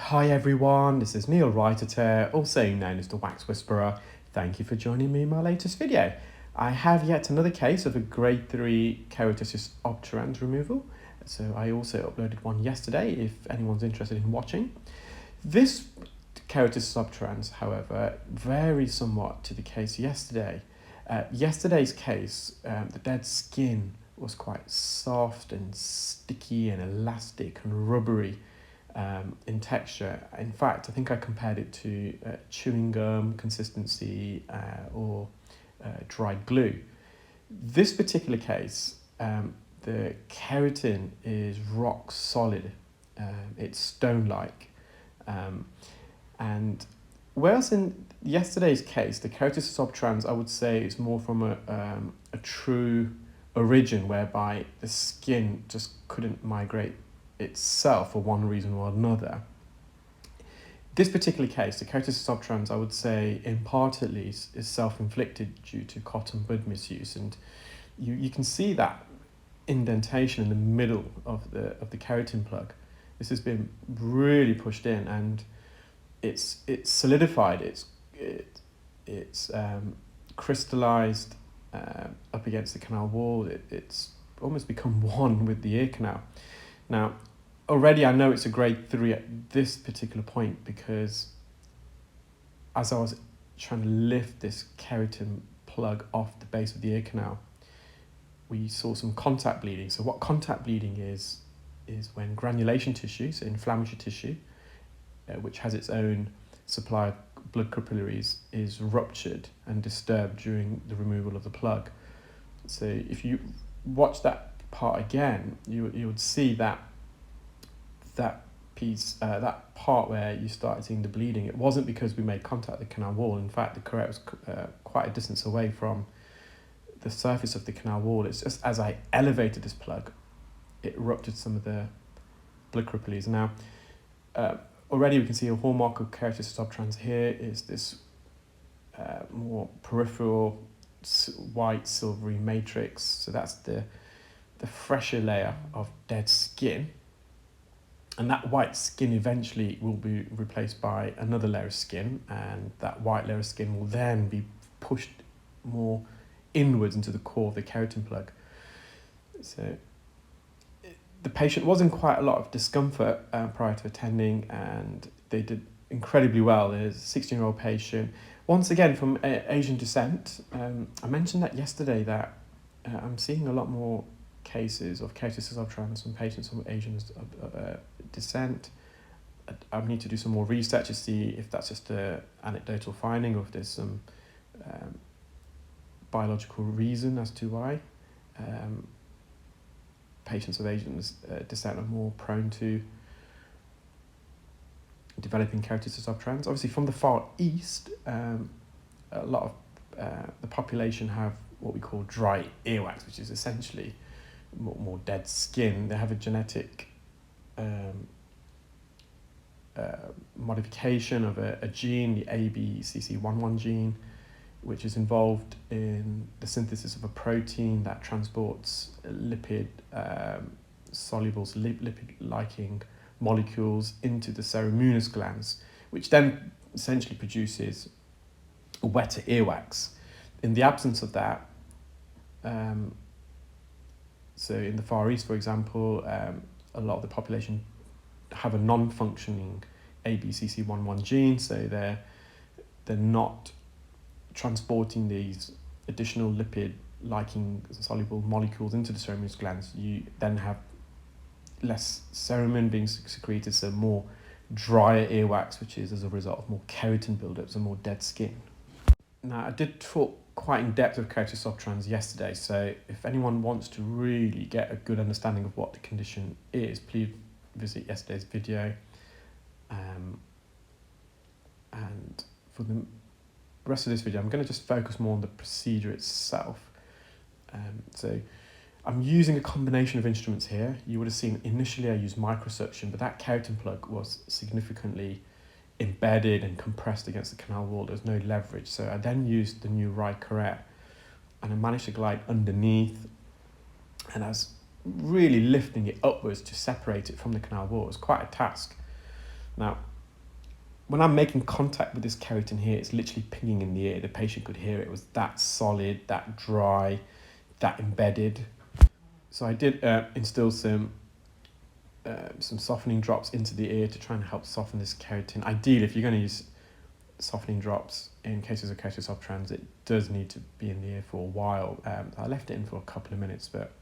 Hi everyone, this is Neel Raithatha, also known as the Wax Whisperer. Thank you for joining me in my latest video. I have yet another case of a grade 3 Keratosis Obturans removal. So I also uploaded one yesterday if anyone's interested in watching. This Keratosis Obturans, however, varies somewhat to the case yesterday. Yesterday's case, the dead skin was quite soft and sticky and elastic and rubbery in texture. In fact, I think I compared it to chewing gum consistency or dried glue. This particular case, the keratin is rock solid. It's stone-like. And whereas in yesterday's case, the Keratosis Obturans, I would say, is more from a true origin whereby the skin just couldn't migrate itself for one reason or another. This particular case, the Keratosis Obturans, I would say, in part at least, is self-inflicted due to cotton bud misuse, and you can see that indentation in the middle of the keratin plug. This has been really pushed in, and it's solidified. It's crystallized up against the canal wall. It's almost become one with the ear canal. Now, already I know it's a grade 3 at this particular point because as I was trying to lift this keratin plug off the base of the ear canal, we saw some contact bleeding. So what contact bleeding is when granulation tissue, so inflammatory tissue, which has its own supply of blood capillaries, is ruptured and disturbed during the removal of the plug. So if you watch that part again, you would see that piece, that part where you started seeing the bleeding. It wasn't because we made contact with the canal wall. In fact, the kerate was quite a distance away from the surface of the canal wall. It's just as I elevated this plug, it ruptured some of the blood capillaries. Now, already we can see a hallmark of Keratosis Obturans here is this more peripheral white silvery matrix. So that's the fresher layer of dead skin, and that white skin eventually will be replaced by another layer of skin, and that white layer of skin will then be pushed more inwards into the core of the keratin plug. So the patient was in quite a lot of discomfort prior to attending, and they did incredibly well. There's a 16-year-old patient, once again from Asian descent. I mentioned that yesterday that I'm seeing a lot more cases of Keratosis Obturans from patients from Asian descent. I need to do some more research to see if that's just an anecdotal finding or if there's some biological reason as to why patients of Asian descent are more prone to developing Keratosis Obturans. Obviously, from the Far East, a lot of the population have what we call dry earwax, which is essentially more dead skin. They have a genetic modification of a gene, the ABCC11 gene, which is involved in the synthesis of a protein that transports soluble lipid-liking molecules into the ceruminous glands, which then essentially produces a wetter earwax. In the absence of that, so in the Far East, for example, a lot of the population have a non-functioning ABCC11 gene, so they're not transporting these additional lipid-liking soluble molecules into the ceruminous glands. You then have less cerumen being secreted, so more drier earwax, which is as a result of more keratin buildup, so more dead skin. Now, I did talk quite in depth of Keratosis Obturans yesterday, so if anyone wants to really get a good understanding of what the condition is, please visit yesterday's video. And for the rest of this video, I'm going to just focus more on the procedure itself. So I'm using a combination of instruments here. You would have seen initially I used microsuction, but that keratin plug was significantly embedded and compressed against the canal wall. There's no leverage. So I then used the new right kerate, and I managed to glide underneath, and I was really lifting it upwards to separate it from the canal wall. It was quite a task. Now, when I'm making contact with this keratin here, it's literally pinging in the ear. The patient could hear it was that solid, that dry, that embedded. So I did instill some softening drops into the ear to try and help soften this keratin. Ideally, if you're going to use softening drops in cases of keratosis obturans, it does need to be in the ear for a while. I left it in for a couple of minutes, but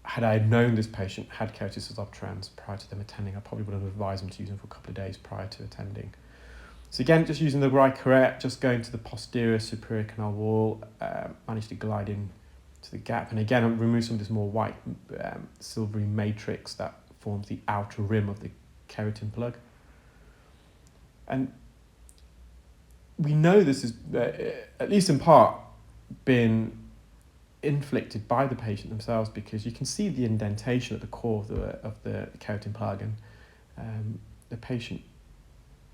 had I known this patient had keratosis obturans prior to them attending, I probably would have advised them to use them for a couple of days prior to attending. So again, just using the right correct, just going to the posterior superior canal wall, managed to glide in to the gap, and again, I'll remove some of this more white silvery matrix that forms the outer rim of the keratin plug. And we know this is, at least in part, been inflicted by the patient themselves, because you can see the indentation at the core of the keratin plug, and the patient,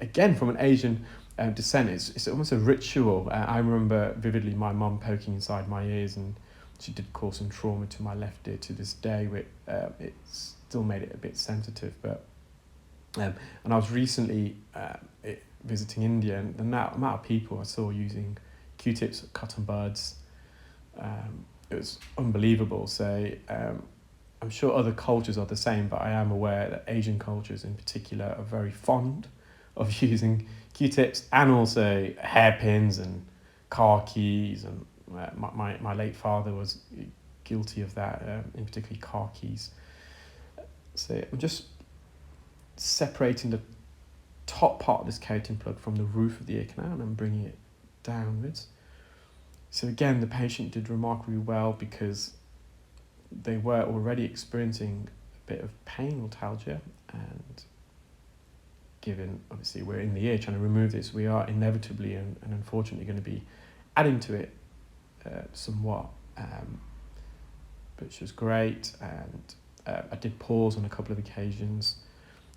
again from an Asian descent, it's almost a ritual. I remember vividly my mum poking inside my ears, and she did cause some trauma to my left ear to this day. It still made it a bit sensitive, but and I was recently visiting India, and the amount of people I saw using Q-tips, cotton buds, it was unbelievable. So I'm sure other cultures are the same, but I am aware that Asian cultures in particular are very fond of using Q-tips, and also hairpins and car keys, and my late father was guilty of that, in particular car keys. So I'm just separating the top part of this keratin plug from the roof of the ear canal and bringing it downwards. So again, the patient did remarkably well, because they were already experiencing a bit of pain, otalgia, and given obviously we're in the ear trying to remove this, we are inevitably and unfortunately going to be adding to it somewhat, which was great. And I did pause on a couple of occasions.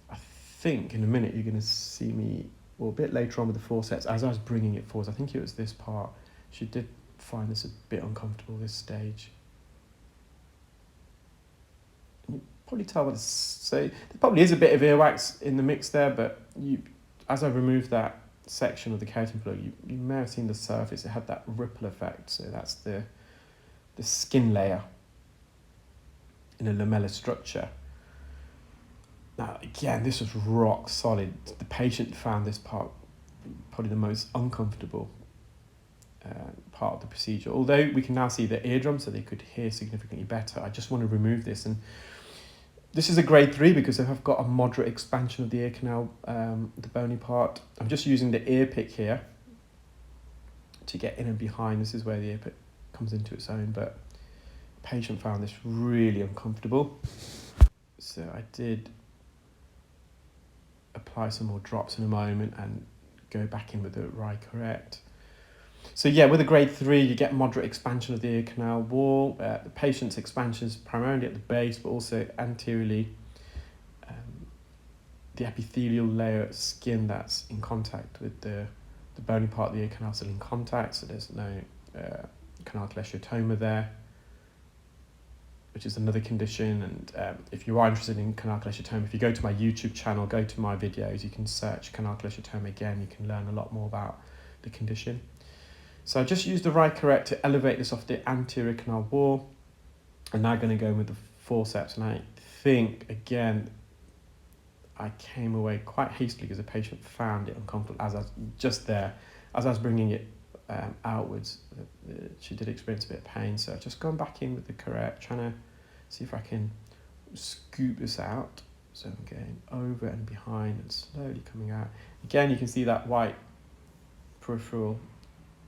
I think in a minute you're going to see me, well, a bit later on with the forceps, as I was bringing it forwards, I think it was this part, she did find this a bit uncomfortable, this stage. And you probably tell what to say. There probably is a bit of earwax in the mix there, but as I removed that section of the keratin plug, you may have seen the surface, it had that ripple effect. So that's the skin layer in a lamellar structure. Now again, this was rock solid. The patient found this part probably the most uncomfortable part of the procedure, although we can now see the eardrum, so they could hear significantly better. I just want to remove this, and this is a grade 3 because I've got a moderate expansion of the ear canal, the bony part. I'm just using the ear pick here to get in and behind. This is where the ear pick comes into its own, but the patient found this really uncomfortable. So I did apply some more drops in a moment and go back in with the right correct. So yeah, with a grade 3, you get moderate expansion of the ear canal wall. The patient's expansion is primarily at the base, but also anteriorly. The epithelial layer of skin that's in contact with the bony part of the ear canal is still in contact, so there's no canal cholesteatoma there, which is another condition. And if you are interested in canal cholesteatoma, if you go to my YouTube channel, go to my videos, you can search canal cholesteatoma again, you can learn a lot more about the condition. So I just used the right correct to elevate this off the anterior canal wall. I'm now going to go in with the forceps, and I think, again, I came away quite hastily because the patient found it uncomfortable as I was bringing it outwards. She did experience a bit of pain, so I've just gone back in with the correct, trying to see if I can scoop this out. So I'm going over and behind and slowly coming out. Again, you can see that white peripheral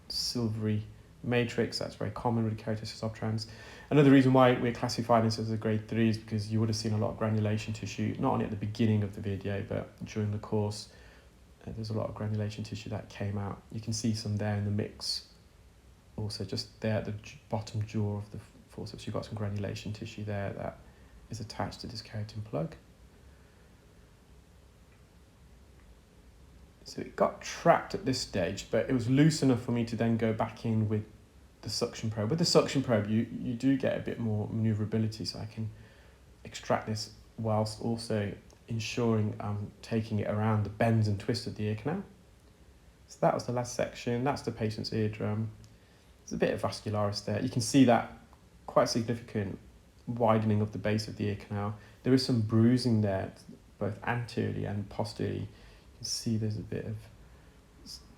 silvery matrix. That's very common with keratosis obturans. Another reason why we're classifying this as a grade 3 is because you would have seen a lot of granulation tissue, not only at the beginning of the video, but during the course. There's a lot of granulation tissue that came out. You can see some there in the mix. Also, just there at the bottom jaw of the forceps, you've got some granulation tissue there that is attached to this keratin plug. So it got trapped at this stage, but it was loose enough for me to then go back in with the suction probe. With the suction probe, you do get a bit more maneuverability, so I can extract this whilst also ensuring I'm taking it around the bends and twists of the ear canal. So that was the last section. That's the patient's eardrum. There's a bit of vascularis there. You can see that quite significant widening of the base of the ear canal. There is some bruising there, both anteriorly and posteriorly. You can see there's a bit of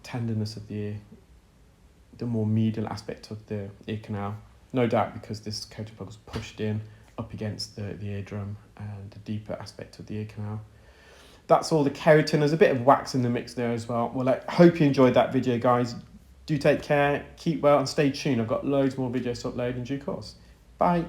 tenderness of the ear, the more medial aspect of the ear canal. No doubt because this coating plug was pushed in up against the eardrum and the deeper aspect of the ear canal. That's all the keratin. There's a bit of wax in the mix there as well. Well, I hope you enjoyed that video, guys. Do take care, keep well, and stay tuned. I've got loads more videos to upload in due course. Bye.